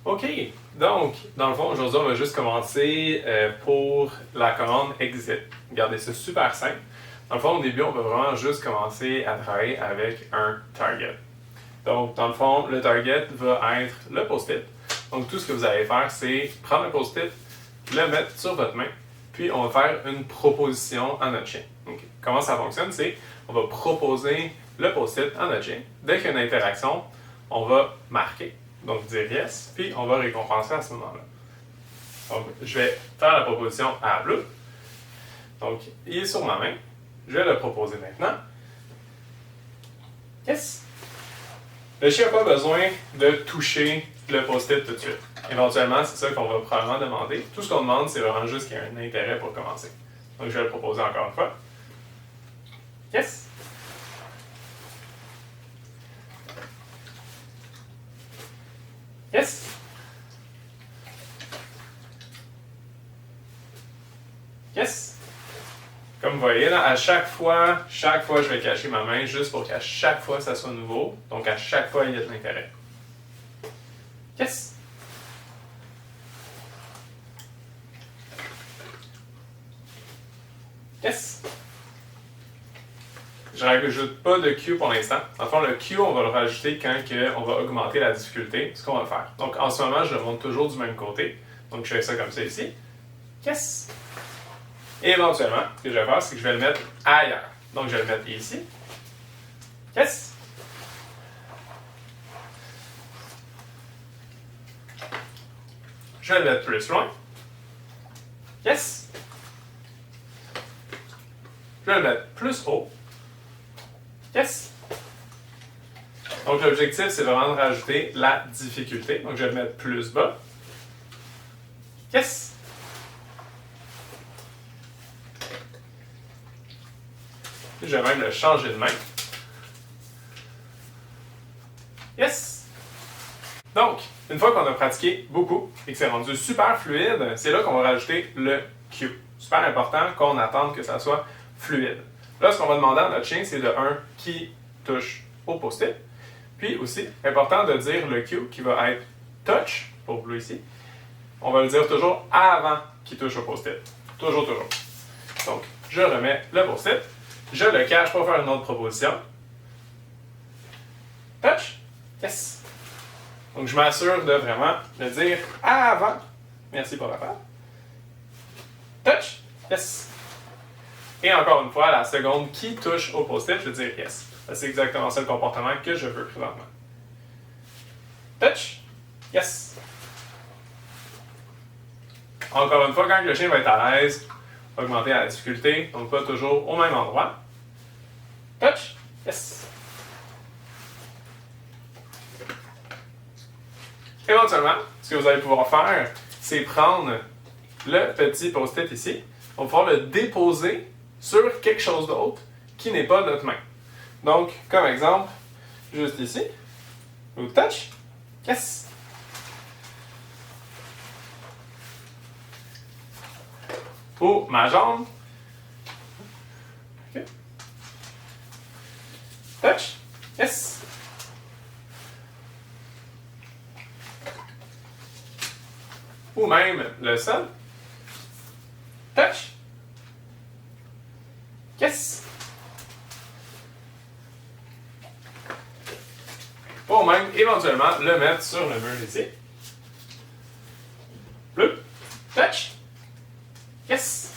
OK, donc, dans le fond, aujourd'hui, on va juste commencer pour la commande exit. Regardez, c'est super simple. Dans le fond, au début, on va vraiment juste commencer à travailler avec un target. Donc, dans le fond, le target va être le post-it. Donc, tout ce que vous allez faire, c'est prendre un post-it, le mettre sur votre main, puis on va faire une proposition à notre chien. Okay. Comment ça fonctionne? C'est on va proposer le post-it à notre chien. Dès qu'il y a une interaction, on va marquer, donc dire yes, puis on va récompenser à ce moment-là. Donc, je vais faire la proposition à Blue. Donc, il est sur ma main. Je vais le proposer maintenant. Yes! Le chien n'a pas besoin de toucher le post-it tout de suite. Éventuellement, c'est ça qu'on va probablement demander. Tout ce qu'on demande, c'est vraiment juste qu'il y ait un intérêt pour commencer. Donc, je vais le proposer encore une fois. Yes! Yes! Yes! Comme vous voyez, là, à chaque fois, je vais cacher ma main juste pour qu'à chaque fois, ça soit nouveau. Donc, à chaque fois, il y a de l'intérêt. Yes! Yes! Je ne rajoute pas de Q pour l'instant. En fond, le Q, on va le rajouter quand on va augmenter la difficulté, ce qu'on va faire. Donc, en ce moment, je le monte toujours du même côté. Donc, je fais ça comme ça ici. Yes! Et éventuellement, ce que je vais faire, c'est que je vais le mettre ailleurs. Donc, je vais le mettre ici. Yes! Je vais le mettre plus loin. Yes! Je vais le mettre plus haut. Yes! Donc, l'objectif, c'est vraiment de rajouter la difficulté. Donc, je vais le mettre plus bas. Yes! Je vais même le changer de main. Yes! Donc, une fois qu'on a pratiqué beaucoup et que c'est rendu super fluide, c'est là qu'on va rajouter le cue. Super important qu'on attende que ça soit fluide. Là, ce qu'on va demander à notre chien, c'est de 1 qui touche au post-it. Puis aussi, important de dire le cue qui va être touch, pour Blue ici. On va le dire toujours avant qu'il touche au post-it. Toujours. Donc, je remets le post-it. Je le cache pour faire une autre proposition. Touch. Yes. Donc, je m'assure de vraiment le dire avant. Merci pour la part. Touch. Yes. Et encore une fois, la seconde qui touche au post-it, je vais dire yes. C'est exactement ça le comportement que je veux présentement. Touch. Yes. Encore une fois, quand le chien va être à l'aise, augmenter la difficulté, donc pas toujours au même endroit. Touch. Yes. Éventuellement, ce que vous allez pouvoir faire, c'est prendre le petit post-it ici. On va pouvoir le déposer sur quelque chose d'autre qui n'est pas notre main. Donc, comme exemple, juste ici, ou touch. Yes. Ou ma jambe. Okay. Touch. Yes. Ou même le sol. Touch. Yes. Ou même éventuellement le mettre sur le mur ici. Bleu. Touch. Yes!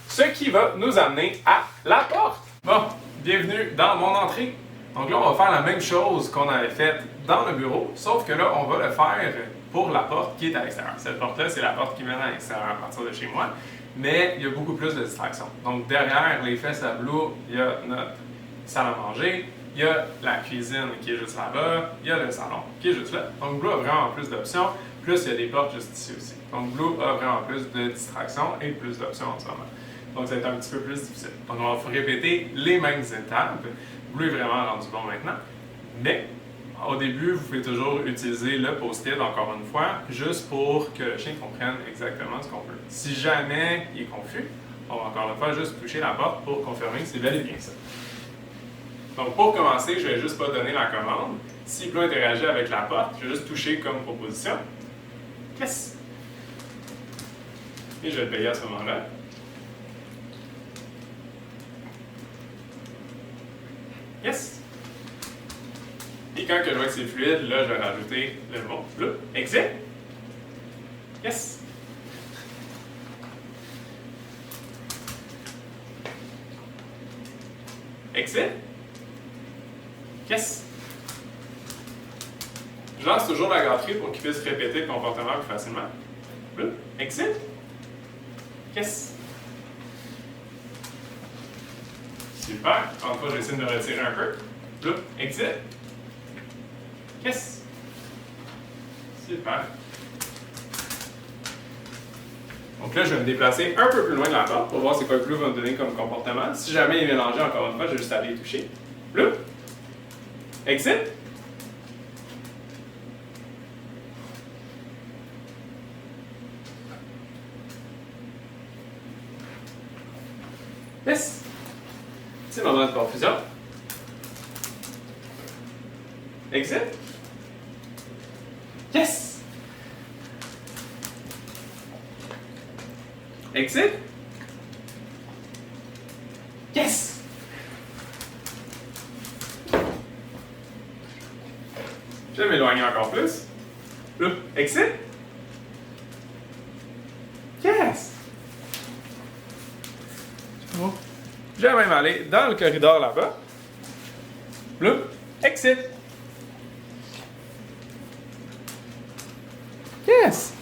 Ce qui va nous amener à la porte. Bon, bienvenue dans mon entrée. Donc là, on va faire la même chose qu'on avait faite dans le bureau, sauf que là, on va le faire pour la porte qui est à l'extérieur. Cette porte-là, c'est la porte qui mène à l'extérieur à partir de chez moi, mais il y a beaucoup plus de distractions. Donc derrière les fesses à Blue, il y a notre salle à manger, il y a la cuisine qui est juste là-bas, il y a le salon qui est juste là. Donc Blue a vraiment plus d'options. Plus, il y a des portes juste ici aussi. Donc, Blue a vraiment plus de distractions et plus d'options en ce moment. Donc, ça va être un petit peu plus difficile. Donc, on va répéter les mêmes étapes. Blue est vraiment rendu bon maintenant. Mais, au début, vous pouvez toujours utiliser le post-it, encore une fois, juste pour que le chien comprenne exactement ce qu'on veut. Si jamais il est confus, on va encore une fois juste toucher la porte pour confirmer que c'est bel et bien ça. Donc, pour commencer, je ne vais juste pas donner la commande. Si Bleu interagit avec la porte, je vais juste toucher comme proposition. Yes! Et je vais le payer à ce moment-là. Yes! Et quand que je vois que c'est fluide, là, je vais rajouter le mot Bleu. Exit! Yes! Exit! Yes! Je lance toujours la gâterie pour qu'il puisse répéter le comportement plus facilement. Bleu. Exit. Yes. Super. Encore une fois, je vais essayer de me retirer un peu. Bleu. Exit. Yes. Super. Donc là, je vais me déplacer un peu plus loin de la porte pour voir c'est quoi que Bleu va me donner comme comportement. Si jamais il est mélangé, encore une fois, je vais juste aller y toucher. Bleu. Exit. Yes! Petit moment de confusion. Exit. Yes! Exit. Yes! Je vais m'éloigner encore plus. Là, exit. Yes! Je vais même aller dans le corridor là-bas. Là, exit. Yes!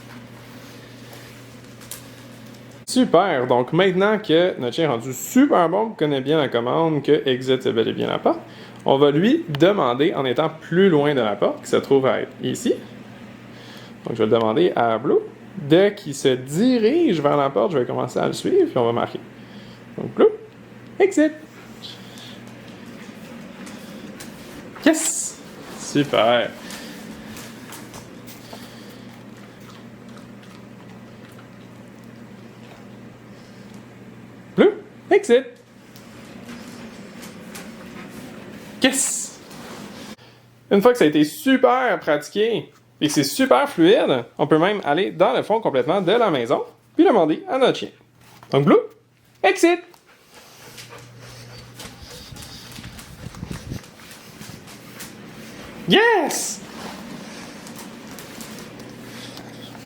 Super! Donc maintenant que notre chien est rendu super bon, connaît bien la commande, que exit c'est bel et bien la porte, on va lui demander, en étant plus loin de la porte, qui se trouve à être ici. Donc je vais le demander à Blue. Dès qu'il se dirige vers la porte, je vais commencer à le suivre, puis on va marquer. Donc Blue. Exit! Yes! Super! Bleu! Exit! Yes! Une fois que ça a été super pratiqué et que c'est super fluide, on peut même aller dans le fond complètement de la maison puis demander à notre chien. Donc Blue! Exit! Yes!